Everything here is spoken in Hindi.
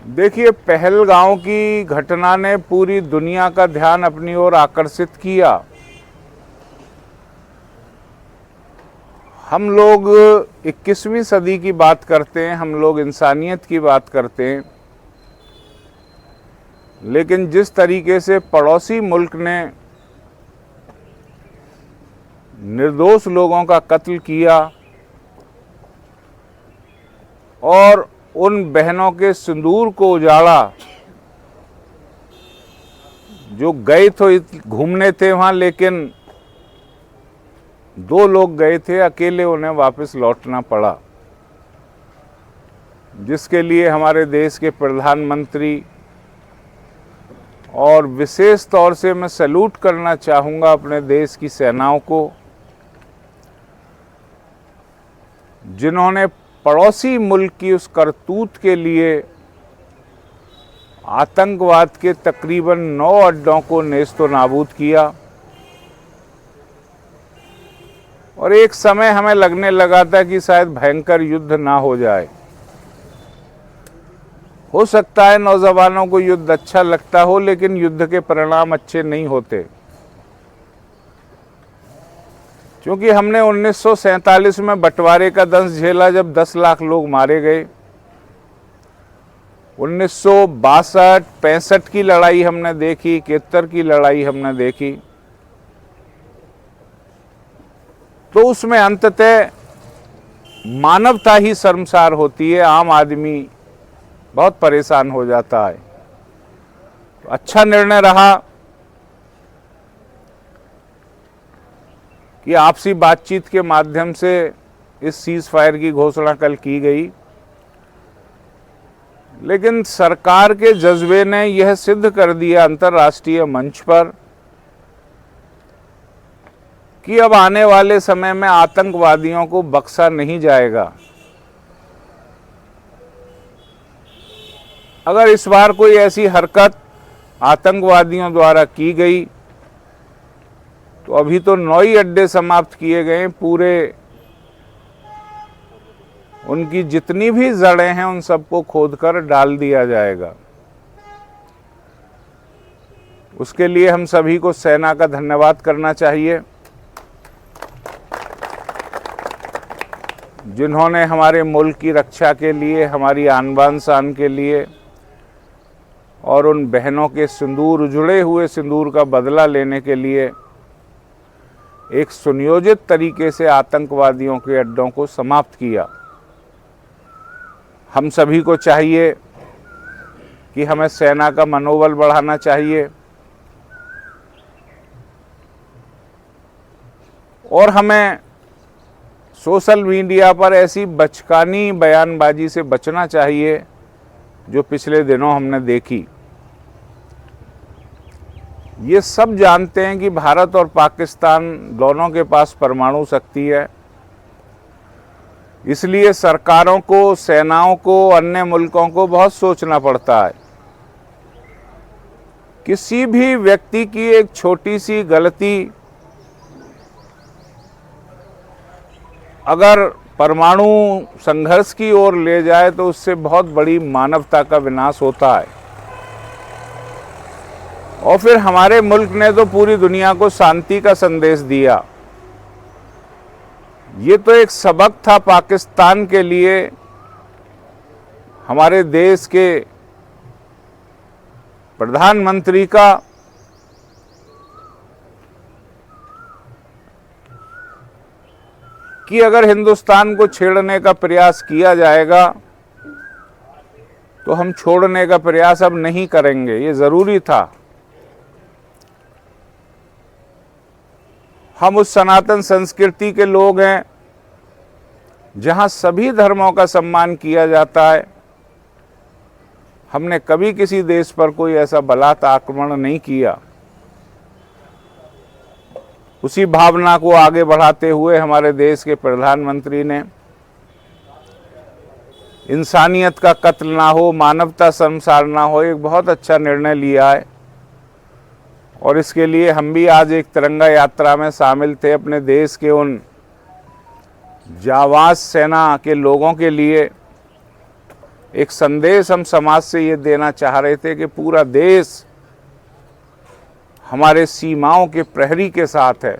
देखिए, पहलगांव की घटना ने पूरी दुनिया का ध्यान अपनी ओर आकर्षित किया। हम लोग 21वीं सदी की बात करते हैं, हम लोग इंसानियत की बात करते हैं, लेकिन जिस तरीके से पड़ोसी मुल्क ने निर्दोष लोगों का कत्ल किया और उन बहनों के सिंदूर को उजाड़ा जो गए तो घूमने थे वहाँ, लेकिन 2 लोग गए थे, अकेले उन्हें वापस लौटना पड़ा, जिसके लिए हमारे देश के प्रधानमंत्री और विशेष तौर से मैं सैल्यूट करना चाहूँगा अपने देश की सेनाओं को, जिन्होंने पड़ोसी मुल्क की उस करतूत के लिए आतंकवाद के तकरीबन 9 अड्डों को नेस्तो नाबूद किया। और एक समय हमें लगने लगा था कि शायद भयंकर युद्ध ना हो जाए। हो सकता है नौजवानों को युद्ध अच्छा लगता हो, लेकिन युद्ध के परिणाम अच्छे नहीं होते, क्योंकि हमने 1947 में बंटवारे का दंश झेला जब 10 लाख लोग मारे गए। 1962-65 की लड़ाई हमने देखी, 71 की लड़ाई हमने देखी, तो उसमें अंततः मानवता ही शर्मसार होती है, आम आदमी बहुत परेशान हो जाता है। तो अच्छा निर्णय रहा कि आपसी बातचीत के माध्यम से इस सीज फायर की घोषणा कल की गई, लेकिन सरकार के जज्बे ने यह सिद्ध कर दिया अंतर्राष्ट्रीय मंच पर कि अब आने वाले समय में आतंकवादियों को बख्शा नहीं जाएगा। अगर इस बार कोई ऐसी हरकत आतंकवादियों द्वारा की गई तो अभी तो 9 ही अड्डे समाप्त किए गए, पूरे उनकी जितनी भी जड़ें हैं उन सबको खोदकर डाल दिया जाएगा। उसके लिए हम सभी को सेना का धन्यवाद करना चाहिए, जिन्होंने हमारे मुल्क की रक्षा के लिए, हमारी आन बान शान के लिए और उन बहनों के सिंदूर, उजड़े हुए सिंदूर का बदला लेने के लिए एक सुनियोजित तरीके से आतंकवादियों के अड्डों को समाप्त किया। हम सभी को चाहिए कि हमें सेना का मनोबल बढ़ाना चाहिए और हमें सोशल मीडिया पर ऐसी बचकानी बयानबाजी से बचना चाहिए जो पिछले दिनों हमने देखी। ये सब जानते हैं कि भारत और पाकिस्तान दोनों के पास परमाणु शक्ति है, इसलिए सरकारों को, सेनाओं को, अन्य मुल्कों को बहुत सोचना पड़ता है। किसी भी व्यक्ति की एक छोटी सी गलती अगर परमाणु संघर्ष की ओर ले जाए तो उससे बहुत बड़ी मानवता का विनाश होता है। और फिर हमारे मुल्क ने तो पूरी दुनिया को शांति का संदेश दिया। ये तो एक सबक था पाकिस्तान के लिए, हमारे देश के प्रधानमंत्री का, कि अगर हिंदुस्तान को छेड़ने का प्रयास किया जाएगा तो हम छोड़ने का प्रयास अब नहीं करेंगे। ये जरूरी था। हम उस सनातन संस्कृति के लोग हैं जहां सभी धर्मों का सम्मान किया जाता है। हमने कभी किसी देश पर कोई ऐसा बलात् आक्रमण नहीं किया। उसी भावना को आगे बढ़ाते हुए हमारे देश के प्रधानमंत्री ने इंसानियत का कत्ल ना हो, मानवता शर्मसार ना हो, एक बहुत अच्छा निर्णय लिया है। और इसके लिए हम भी आज एक तिरंगा यात्रा में शामिल थे, अपने देश के उन जाबाज सेना के लोगों के लिए एक संदेश हम समाज से ये देना चाह रहे थे कि पूरा देश हमारे सीमाओं के प्रहरी के साथ है।